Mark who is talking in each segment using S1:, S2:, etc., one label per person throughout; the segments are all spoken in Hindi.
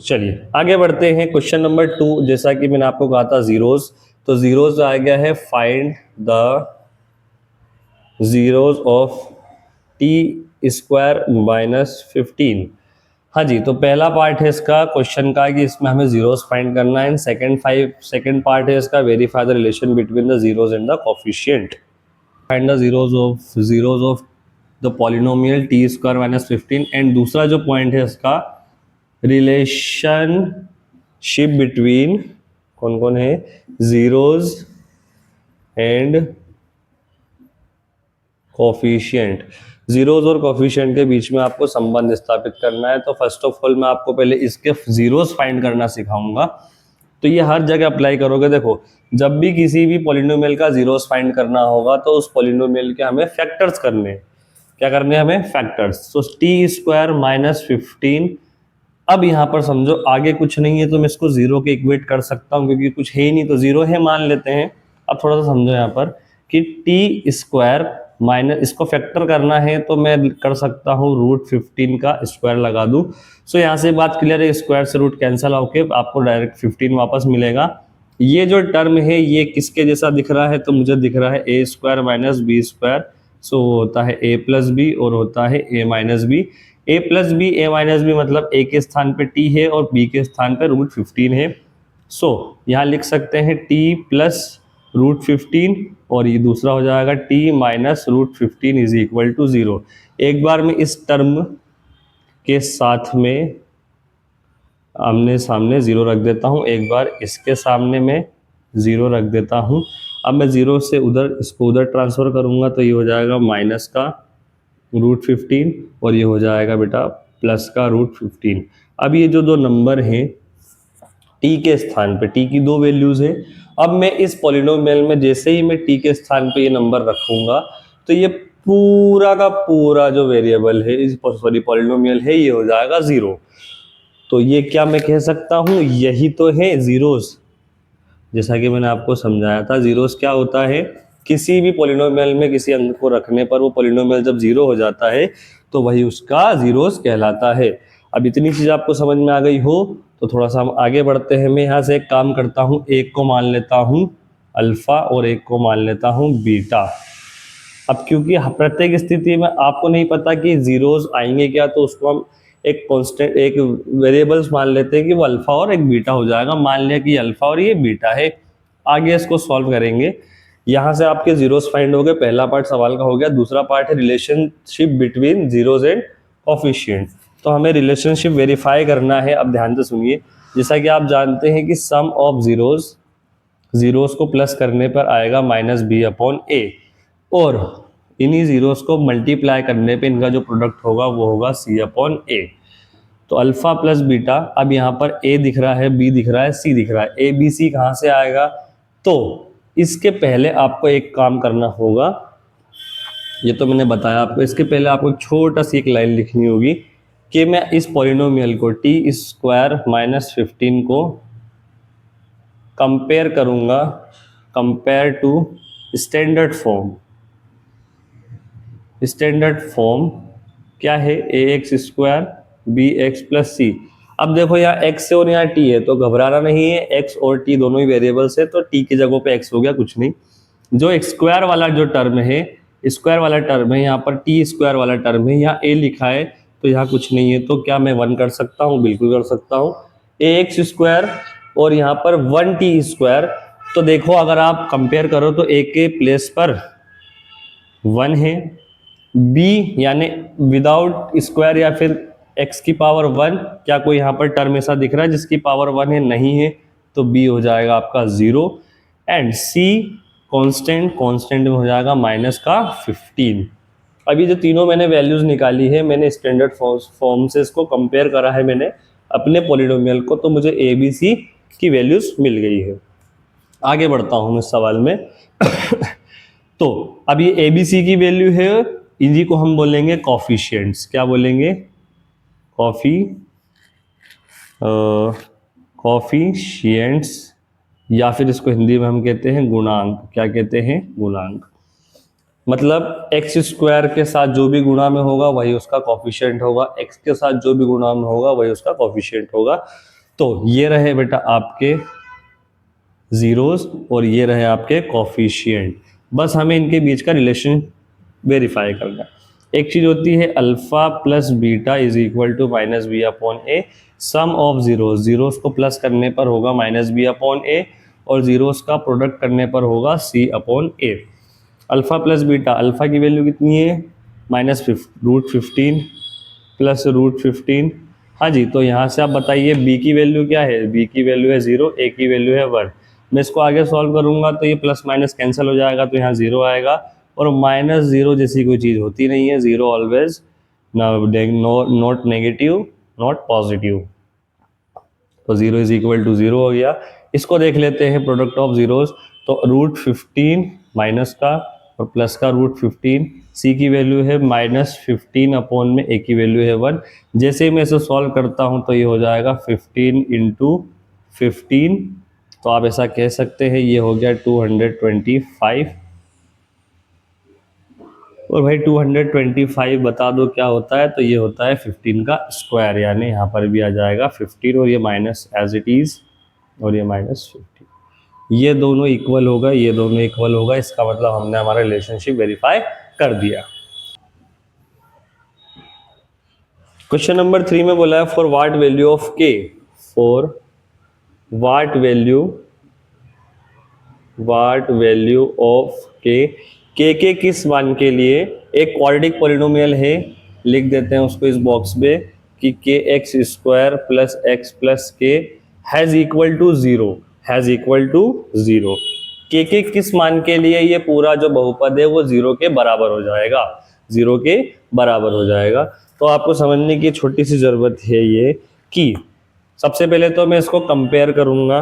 S1: चलिए आगे बढ़ते हैं। क्वेश्चन नंबर 2, जैसा कि मैंने आपको कहा था जीरोज, तो जीरोज आ गया है find the zeros of T square minus 15। हाँ जी, तो पहला पार्ट है इसका क्वेश्चन का कि इसमें हमें जीरोज फाइंड करना है। सेकंड पार्ट है इसका verify the relation between the zeros and the coefficient. Find the zeros of the polynomial T square minus 15। And दूसरा जो पॉइंट है इसका रिलेशनशिप बिटवीन कौन कौन है, जीरोज एंड कोफिशिएंट। जीरोज और कोफिशिएंट के बीच में आपको संबंध स्थापित करना है। तो फर्स्ट ऑफ ऑल मैं आपको पहले इसके जीरोज फाइंड करना सिखाऊंगा। तो ये हर जगह अप्लाई करोगे। देखो, जब भी किसी भी पॉलिनोमियल का जीरोज फाइंड करना होगा तो उस पॉलिनोमियल के हमें फैक्टर्स करने हैं। क्या करने हैं हमें? फैक्टर्स। तो टी स्क्वायर माइनस 15। अब यहाँ पर समझो आगे कुछ नहीं है तो मैं इसको जीरो के इक्वेट कर सकता हूँ, क्योंकि कुछ है ही नहीं तो जीरो है मान लेते हैं। अब थोड़ा सा समझो यहाँ पर कि टी स्क्वायर माइनस, इसको फैक्टर करना है तो मैं कर सकता हूँ √15 का स्क्वायर लगा दूं। सो यहाँ से बात क्लियर है, स्क्वायर से रूट कैंसिल होके आपको डायरेक्ट 15 वापस मिलेगा। ये जो टर्म है ये किसके जैसा दिख रहा है? तो मुझे दिख रहा है ए स्क्वायर माइनस बी स्क्वायर। सो होता है ए प्लस बी और होता है ए माइनस बी। ए प्लस बी, ए माइनस बी मतलब ए के स्थान पे टी है और बी के स्थान पे √15 है। सो यहाँ लिख सकते हैं टी प्लस √15 और ये दूसरा हो जाएगा T minus √15 is equal to 0। एक बार मैं इस टर्म के साथ में आमने सामने 0 रख देता हूँ, एक बार इसके सामने मैं 0 रख देता हूँ। अब मैं 0 से उधर इसको उधर ट्रांसफर करूँगा तो ये हो जाएगा माइनस का √15 और ये हो जाएगा बेटा प्लस का √15। अब ये जो दो नंबर हैं टी के स्थान पे, टी की दो वैल्यूज है। अब मैं इस पॉलिनोमियल में जैसे ही मैं टी के स्थान पे ये नंबर रखूंगा तो ये पूरा का पूरा जो वेरिएबल है, इस सॉरी पॉलिनोमियल है, ये हो जाएगा 0। तो ये क्या मैं कह सकता हूँ, यही तो है जीरोस। जैसा कि मैंने आपको समझाया था, जीरोस क्या होता है, किसी भी पॉलिनोमियल में किसी अंक को रखने पर वो पॉलिनोमियल जब 0 हो जाता है तो वही उसका जीरोस कहलाता है। अब इतनी चीज आपको समझ में आ गई हो तो थोड़ा सा हम आगे बढ़ते हैं। मैं यहाँ से एक काम करता हूँ, एक को मान लेता हूँ अल्फा और एक को मान लेता हूँ बीटा। अब क्योंकि प्रत्येक स्थिति में आपको नहीं पता कि जीरोस आएंगे क्या, तो उसको हम एक कांस्टेंट, एक वेरिएबल्स मान लेते हैं कि वो अल्फा और एक बीटा हो जाएगा। मान लिया कि अल्फा और ये बीटा है। आगे इसको सॉल्व करेंगे। यहाँ से आपके जीरोस फाइंड हो गए, पहला पार्ट सवाल का हो गया। दूसरा पार्ट है relationship between zeros and coefficient. तो हमें रिलेशनशिप वेरीफाई करना है। अब ध्यान से सुनिए, जैसा कि आप जानते हैं कि सम ऑफ जीरोस को प्लस करने पर आएगा -b/a और इन्हीं जीरोस को मल्टीप्लाई करने पे इनका जो प्रोडक्ट होगा वो होगा c/a। तो अल्फा प्लस बीटा, अब यहाँ पर a दिख रहा है, b दिख रहा है, c दिख रहा है। a b c कहाँ से आएगा? तो इसके पहले आपको एक काम करना होगा, ये तो मैंने बताया आपको। इसके पहले आपको एक छोटा सी एक लाइन लिखनी होगी कि मैं इस पॉलिनोमियल को टी स्क्वायर माइनस 15 को कंपेयर करूंगा, compare to standard form. Standard form क्या है? ax square bx plus C. अब देखो यहाँ x है और यहाँ t है, तो घबराना नहीं है, x और t दोनों ही वेरिएबल्स है, तो t की जगह पे x हो गया, कुछ नहीं। जो स्क्वायर वाला जो टर्म है, स्क्वायर वाला टर्म है, यहाँ पर टी स्क्वायर वाला टर्म है, यहाँ a लिखा है तो यहाँ कुछ नहीं है। तो क्या मैं 1 कर सकता हूँ? बिल्कुल कर सकता हूँ। ax स्क्वायर और यहाँ पर 1t स्क्वायर। तो देखो अगर आप कंपेयर करो तो a के प्लेस पर 1 है, b यानी विदाउट स्क्वायर या फिर x की पावर 1, क्या कोई यहाँ पर टर्म ऐसा दिख रहा है जिसकी पावर 1 है? नहीं है, तो b हो जाएगा आपका 0। एंड c कांस्टेंट में हो जाएगा माइनस का 15। अभी जो तीनों मैंने वैल्यूज निकाली है, मैंने स्टैंडर्ड फॉर्म से इसको कंपेयर करा है मैंने अपने पॉलिनोमियल को, तो मुझे a b c की वैल्यूज मिल गई है। आगे बढ़ता हूँ मैं सवाल में तो अब ये ए बी सी की वैल्यू है, इन्हीं को हम बोलेंगे कोफिशिएंट्स। क्या बोलेंगे? कोफिशिएंट्स, या फिर इसको हिंदी में हम कहते हैं गुणांक। क्या कहते हैं? गुणांक। मतलब x स्क्वायर के साथ जो भी गुणा में होगा वही उसका कोफिशिएंट होगा, x के साथ जो भी गुणा में होगा वही उसका कोफिशिएंट होगा। तो ये रहे बेटा आपके जीरोस और ये रहे आपके कॉफिशिएंट। बस हमें इनके बीच का रिलेशन वेरीफाई करना है। एक चीज होती है alpha plus beta is equal to minus B upon A, sum of zeros, zeros को प्लस करने पर होगा माइनस बी अपॉन ए और जीरोस का प्रोडक्ट करने पर होगा सी upon A. Alpha plus beta, alpha की वैल्यू कितनी है माइनस रूट 15 प्लस रूट 15। हाँ जी, तो यहाँ से आप बताइए बी की वैल्यू क्या है, बी की वैल्यू है 0, ए की वैल्यू है 1। मैं इसको आगे सॉल्व करूंगा तो ये प्लस माइनस कैंसिल हो जाएगा, तो यहाँ 0 आएगा और माइनस 0 जैसी कोई चीज़ होती नहीं है, 0 always not negative not positive, तो 0 इज इक्वल टू 0 हो गया। इसको देख लेते हैं प्रोडक्ट ऑफ जीरोस, तो रूट 15 माइनस का और प्लस का रूट 15, सी की वैल्यू है माइनस 15 अपॉन में ए की वैल्यू है 1। जैसे ही मैं इसे सॉल्व करता हूँ तो ये हो जाएगा 15 इंटू 15, तो आप ऐसा कह सकते हैं ये हो गया 225। और भाई 225 बता दो क्या होता है, तो ये होता है 15 का स्क्वायर, यानी यहाँ पर भी आ जाएगा 15 और ये माइनस एज इट इज और ये माइनस 15, ये दोनों इक्वल होगा, ये दोनों इक्वल होगा, इसका मतलब हमने हमारा रिलेशनशिप वेरीफाई कर दिया। क्वेश्चन नंबर 3 में बोला है फॉर व्हाट वैल्यू ऑफ के, फॉर व्हाट वैल्यू ऑफ के किस मान के लिए एक क्वाड्रेटिक पॉलिनोमियल है, लिख देते हैं उसको इस बॉक्स में कि k x square plus x plus k has equal to zero, has equal to zero. K किस मान के लिए ये पूरा जो बहुपद है वो जीरो के बराबर हो जाएगा, जीरो के बराबर हो जाएगा। तो आपको समझने की छोटी सी जरूरत है ये कि सबसे पहले तो मैं इसको कंपेयर करूंगा,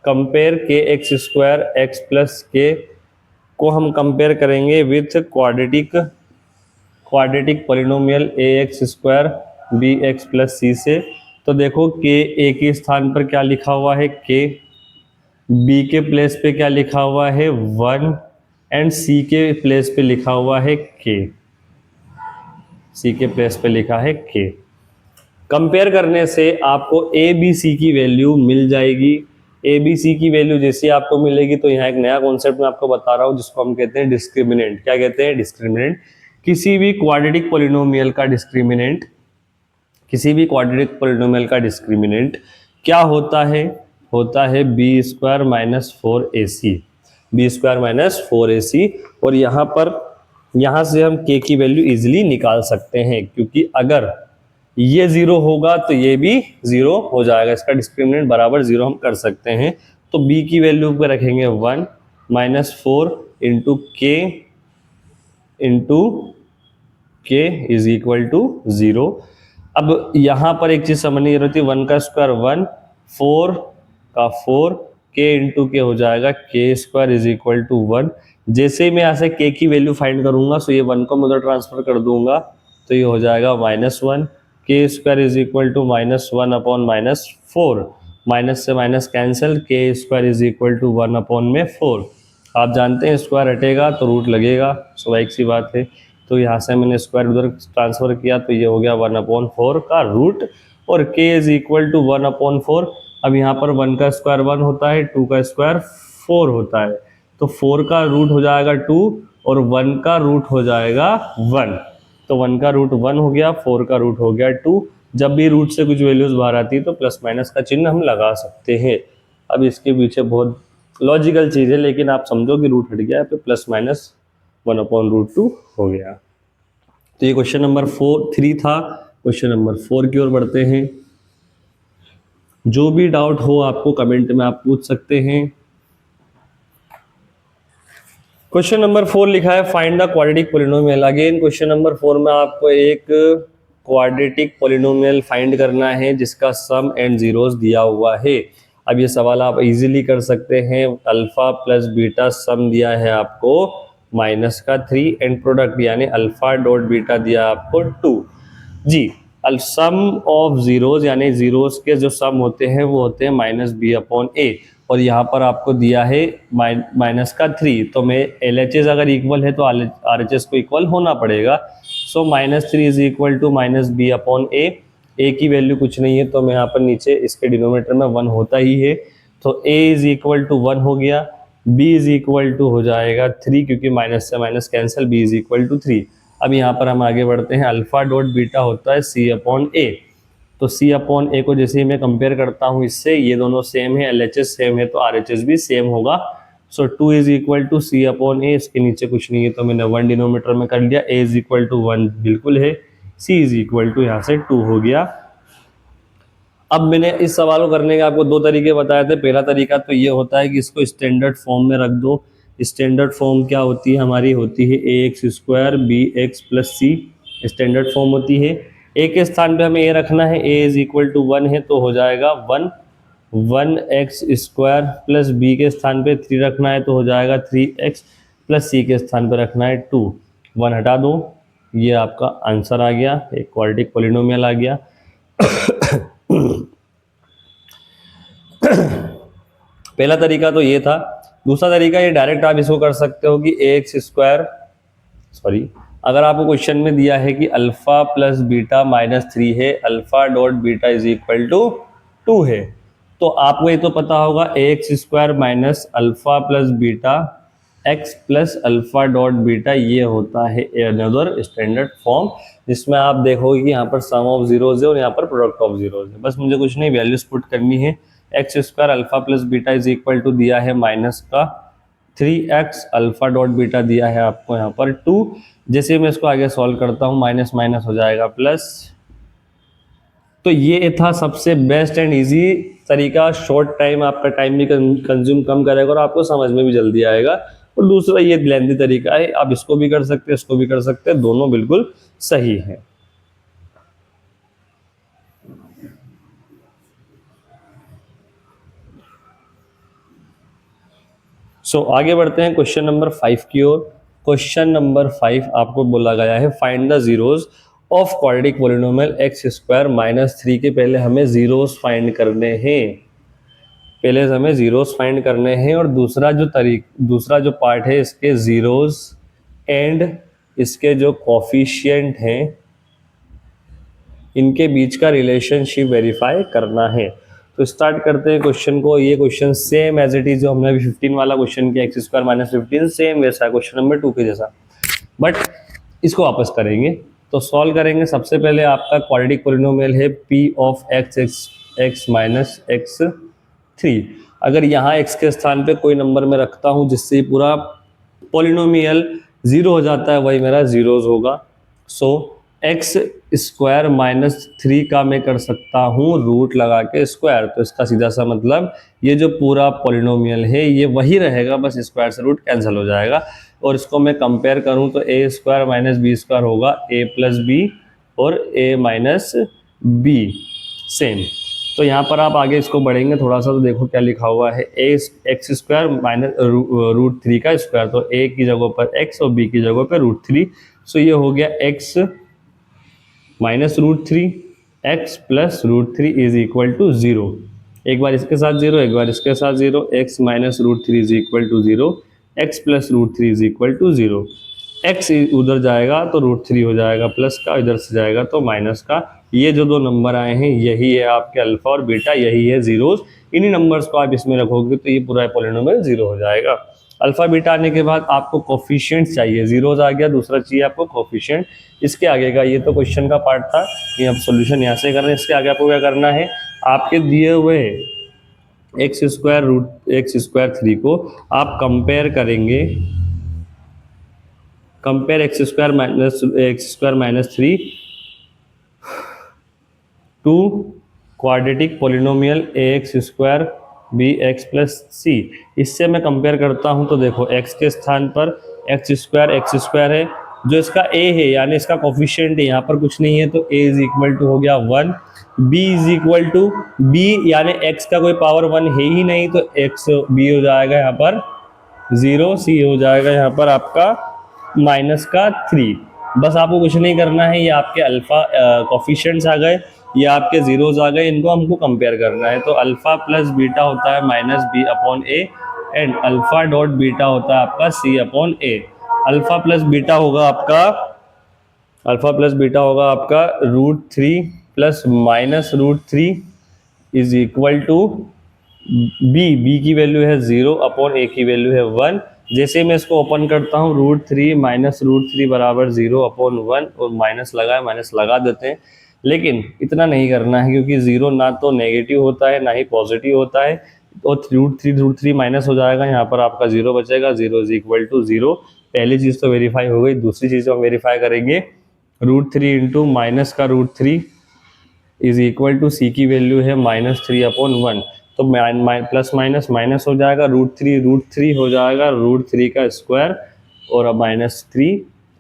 S1: कंपेयर के एक्स स्क्वायर एक्स प्लस के को हम कंपेयर करेंगे with quadratic polynomial a x square b x plus c से। तो देखो के ए के स्थान पर क्या लिखा हुआ है के, बी के प्लेस पे क्या लिखा हुआ है 1 एंड सी के प्लेस पे लिखा हुआ है के, सी के प्लेस पे लिखा है के। कंपेयर करने से आपको ए बी सी की वैल्यू मिल जाएगी। ए बी सी की वैल्यू जैसी आपको मिलेगी तो यहाँ एक नया कॉन्सेप्ट मैं आपको बता रहा हूँ जिसको हम कहते हैं डिस्क्रिमिनेंट। क्या कहते हैं? डिस्क्रिमिनेंट। किसी भी क्वाड्रेटिक पॉलिनोमियल का डिस्क्रिमिनेंट, किसी भी क्वाड्रेटिक पॉलिनोमियल का डिस्क्रिमिनेंट क्या होता है? होता है B square minus 4ac, B square minus 4ac। और यहाँ से हम के की वैल्यू इजिली निकाल सकते हैं, क्योंकि अगर ये जीरो होगा तो ये भी जीरो हो जाएगा, इसका डिस्क्रिमिनेंट बराबर जीरो हम कर सकते हैं। तो b की वैल्यू पे रखेंगे 1 माइनस 4 इंटू के इज इक्वल टू 0। अब यहाँ पर एक चीज समझने की जरूरत है, 1 का स्क्वायर 1, 4 का 4, के इंटू के हो जाएगा के स्क्वायर इज इक्वल टू 1। जैसे ही मैं यहाँ से के की वैल्यू फाइंड करूंगा तो ये 1 को मैं उधर ट्रांसफर कर दूंगा तो ये हो जाएगा -1, K square is equal to -1 upon -4, minus से minus cancel, K square is equal to 1 upon में 4। आप जानते हैं स्क्वायर हटेगा तो रूट लगेगा, स्वाभाविक सी बात है। तो यहाँ से मैंने स्क्वायर उधर ट्रांसफर किया तो ये हो गया 1/4 का रूट, और के इज इक्वल टू 1/4। अब यहाँ पर 1 का स्क्वायर 1 होता है, 2 का स्क्वायर 4 होता है, तो 4 का रूट हो जाएगा 2 और 1 का रूट हो जाएगा 1। तो 1 का रूट 1 हो गया, 4 का रूट हो गया 2। जब भी रूट से कुछ वैल्यूज बाहर आती है तो प्लस माइनस का चिन्ह हम लगा सकते हैं। अब इसके पीछे बहुत लॉजिकल चीज़ है, लेकिन आप समझो कि रूट हट गया है तो प्लस माइनस 1/√2 हो गया। तो ये क्वेश्चन नंबर 3 था। क्वेश्चन नंबर 4 की ओर बढ़ते हैं। जो भी डाउट हो आपको कमेंट में आप पूछ सकते हैं। क्वेश्चन नंबर 4 लिखा है find the quadratic polynomial. Again question number 4 में आपको एक क्वाड्रेटिक पॉलिनोमियल फाइंड करना है जिसका सम एंड जीरोस दिया हुआ है। अब ये सवाल आप इजीली कर सकते हैं। अल्फा प्लस बीटा सम दिया है आपको -3 एंड प्रोडक्ट यानी अल्फा डॉट बीटा दिया आपको 2 जी। सम ऑफ जीरोस यानी जीरोस के जो सम होते हैं वो होते हैं -b/a, और यहाँ पर आपको दिया है -3, तो मैं LHS अगर इक्वल है तो RHS को इक्वल होना पड़ेगा। सो -3 इज इक्वल टू -b/a। ए की वैल्यू कुछ नहीं है तो मैं यहाँ पर नीचे इसके डिनोमिनेटर में 1 होता ही है, तो a इज इक्वल टू 1 हो गया, b इज इक्वल टू हो जाएगा 3 क्योंकि माइनस से minus cancel, b is equal to 3। अब यहाँ पर हम आगे बढ़ते हैं, अल्फा डॉट बीटा होता है c अपॉन ए, तो c अपॉन ए को जैसे ही मैं कंपेयर करता हूँ इससे, ये दोनों सेम है, LHS सेम है तो RHS भी सेम होगा। So 2 is equal to c upon a, इसके नीचे कुछ नहीं है तो मैंने 1 डिनोमीटर में कर लिया, a इज इक्वल टू 1 बिल्कुल है, c इज इक्वल टू यहाँ से 2 हो गया। अब मैंने इस सवाल को करने के आपको दो तरीके बताए थे। पहला तरीका तो ये होता है कि इसको स्टैंडर्ड फॉर्म में रख दो। स्टैंडर्ड फॉर्म क्या होती है हमारी, होती है a x square b x plus c, standard form होती है। ए के स्थान पे हमें ए रखना है, ए इज इक्वल टू 1 है तो हो जाएगा 1 एक्स स्क्वायर प्लस बी के स्थान पे 3 रखना है तो हो जाएगा 3x प्लस सी के स्थान पे रखना है 2। 1 हटा दो, ये आपका आंसर आ गया, एक क्वाड्रेटिक पॉलिनोमियल आ गया। पहला तरीका तो ये था। दूसरा तरीका ये डायरेक्ट आप इसको कर सकते हो कि ए एक्स स्क्वायर, सॉरी, अगर आपको क्वेश्चन में दिया है कि अल्फा प्लस बीटा माइनस 3 है, alpha dot beta is equal to 2 है, तो आपको ये तो पता होगा a x square minus alpha plus beta x plus alpha dot beta, ये होता है अनदर स्टैंडर्ड फॉर्म, जिसमें आप देखोगे कि यहाँ पर सम ऑफ जीरोज है और यहाँ पर प्रोडक्ट ऑफ जीरोज है। बस मुझे कुछ नहीं, वैल्यूज पुट करनी है। X square alpha plus beta is equal to दिया है माइनस का 3x, अल्फा डॉट बीटा दिया है आपको यहाँ पर 2। जैसे मैं इसको आगे सॉल्व करता हूँ, माइनस माइनस हो जाएगा प्लस। तो ये था सबसे बेस्ट एंड इजी तरीका, शॉर्ट टाइम, आपका टाइम भी कंज्यूम कम करेगा और आपको समझ में भी जल्दी आएगा। और दूसरा ये लेंथी तरीका है, आप इसको भी कर सकते हैं, इसको भी कर सकते हैं, दोनों बिल्कुल सही है। आगे बढ़ते हैं क्वेश्चन नंबर 5 की ओर। क्वेश्चन नंबर 5 आपको बोला गया है find the zeros of quadratic polynomial x square minus 3 के पहले हमें जीरोज फाइंड करने हैं। पहले हमें जीरोज फाइंड करने हैं और दूसरा जो पार्ट है इसके जीरोज एंड इसके जो कॉफिशिएंट हैं इनके बीच का रिलेशनशिप वेरीफाई करना है। तो स्टार्ट करते हैं क्वेश्चन को। ये question same as it is जो हमने अभी 15 वाला क्वेश्चन किया, एक्स स्क्वायर माइनस 15, सेम वैसा क्वेश्चन नंबर 2 के जैसा, बट इसको वापस करेंगे। तो सॉल्व करेंगे। सबसे पहले आपका क्वाड्रेटिक पॉलिनोमियल है p of x minus x 3। अगर यहाँ x के स्थान पे कोई नंबर मैं रखता हूँ जिससे पूरा पॉलिनोमियल 0 हो जाता है, वही मेरा जीरोज होगा। सो एक्स स्क्वायर माइनस 3 का मैं कर सकता हूँ रूट लगा के स्क्वायर, तो इसका सीधा सा मतलब ये जो पूरा पॉलिनोमियल है ये वही रहेगा, बस स्क्वायर से रूट कैंसिल हो जाएगा। और इसको मैं कंपेयर करूँ तो ए स्क्वायर माइनस बी स्क्वायर होगा ए प्लस बी और ए माइनस बी सेम। तो यहाँ पर आप आगे इसको बढ़ेंगे थोड़ा सा तो देखो क्या लिखा हुआ है, a x square minus root 3 का स्क्वायर, तो ए की जगह पर एक्स और बी की जगह पर रूट 3। सो ये हो गया X minus root 3 X plus root 3 is equal to 0। एक बार इसके साथ 0, एक बार इसके साथ 0, X minus root 3 is equal to 0, X plus root 3 is equal to 0। X उधर जाएगा तो रूट 3 हो जाएगा प्लस का, इधर से जाएगा तो माइनस का। ये जो दो नंबर आए हैं यही है आपके अल्फा और बीटा, यही है जीरोज। इन्हीं नंबर्स को आप इसमें रखोगे तो ये पूरा पॉलिनोमियल 0 हो जाएगा। अल्फा बीटा आने के बाद आपको कोफिशिएंट चाहिए, जीरोज आ गया, दूसरा चाहिए आपको कोफिशिएंट। इसके आगे का ये तो क्वेश्चन का पार्ट था, ये अब सॉल्यूशन यहाँ से कर रहे हैं। इसके आगे आपको क्या करना है, आपके दिए हुए एक्स स्क्वायर 3 को आप कंपेयर करेंगे, compare x square minus 3 to quadratic polynomial a x square b x plus c. इससे मैं कंपेयर करता हूं तो देखो x के स्थान पर एक्स स्क्वायर है, जो इसका a है यानी इसका कोफिशिएंट है, यहाँ पर कुछ नहीं है तो a इज इक्वल टू हो गया 1, b is equal to b यानी x का कोई पावर 1 है ही नहीं तो x b हो जाएगा यहाँ पर 0, c हो जाएगा यहाँ पर आपका माइनस का 3। बस आपको कुछ नहीं करना है, ये आपके अल्फा कोफिशिएंट्स आ गए, ये आपके जीरोज आ गए, इनको हमको कंपेयर करना है। तो अल्फा प्लस बीटा होता है minus B upon A and alpha dot beta होता है आपका C upon A. Alpha plus beta होगा आपका root 3 plus minus root three is equal to B की वैल्यू है 0 अपॉन ए की वैल्यू है 1। जैसे मैं इसको ओपन करता हूँ root three minus root three बराबर 0 अपॉन 1 और माइनस लगा देते हैं। लेकिन इतना नहीं करना है क्योंकि 0 ना तो नेगेटिव होता है ना ही पॉजिटिव होता है। तो रूट थ्री माइनस हो जाएगा, यहाँ पर आपका 0 बचेगा, 0 इज इक्वल टू 0। पहली चीज़ तो वेरीफाई हो गई। दूसरी चीज़ हम वेरीफाई करेंगे, रूट थ्री इंटू माइनस का root three is equal to c की वैल्यू है माइनस थ्री अपॉन 1। तो प्लस माइनस माइनस हो जाएगा, रूट थ्री हो जाएगा रूट थ्री का स्क्वायर, और अब माइनस थ्री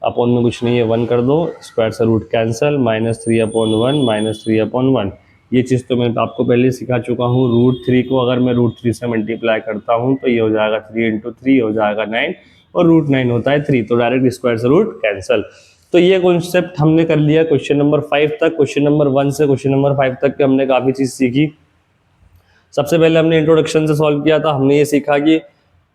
S1: अपॉन में कुछ नहीं है 1 कर दो, स्क्वायर से root cancel, minus three upon 1 minus three upon 1। ये चीज़ तो मैं आपको पहले सिखा चुका हूँ। रूट थ्री को अगर मैं रूट थ्री से मल्टीप्लाई करता हूँ तो ये हो जाएगा 3 इंटू थ्री हो जाएगा 9, और रूट 9 होता है 3, तो डायरेक्ट स्क्वायर से रूट कैंसिल। तो ये कॉन्सेप्ट हमने कर लिया क्वेश्चन नंबर 5 तक। क्वेश्चन नंबर 1 से क्वेश्चन नंबर 5 तक के हमने काफ़ी चीज़ सीखी। सबसे पहले हमने इंट्रोडक्शन से सॉल्व किया था। हमने ये सीखा कि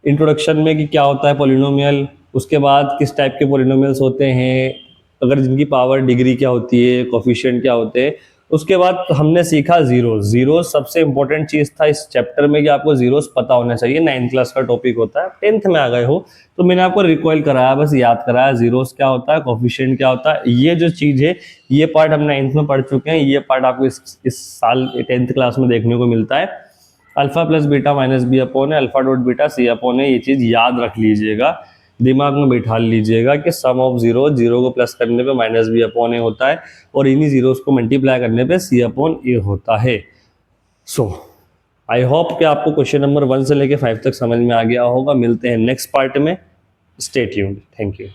S1: इंट्रोडक्शन में कि क्या होता है पॉलिनोमियल, उसके बाद किस टाइप के पॉलिनोमियल्स होते हैं, अगर जिनकी पावर डिग्री क्या होती है, कोफिशिएंट क्या होते हैं। उसके बाद हमने सीखा जीरो सबसे इंपॉर्टेंट चीज़ था इस चैप्टर में कि आपको जीरोस पता होना चाहिए। 9th क्लास का टॉपिक होता है, 10th में आ गए हो तो मैंने आपको रिकॉइल कराया, बस याद कराया जीरोस क्या होता है, कोफिशिएंट क्या होता है। ये जो चीज़ है ये पार्ट हम 9th में पढ़ चुके हैं, ये पार्ट आपको इस साल 10th क्लास में देखने को मिलता है। Alpha plus beta minus B upon है, alpha dot beta C upon है। ये चीज़ याद रख लीजिएगा, दिमाग में बैठा लीजिएगा कि सम ऑफ जीरो को प्लस करने पे माइनस बी अपॉन ए होता है, और इन्हीं जीरोस को मल्टीप्लाई करने पे सी अपॉन ए होता है। सो आई होप कि आपको क्वेश्चन नंबर 1 से लेके 5 तक समझ में आ गया होगा। मिलते हैं नेक्स्ट पार्ट में, स्टे ट्यून्ड। Thank you.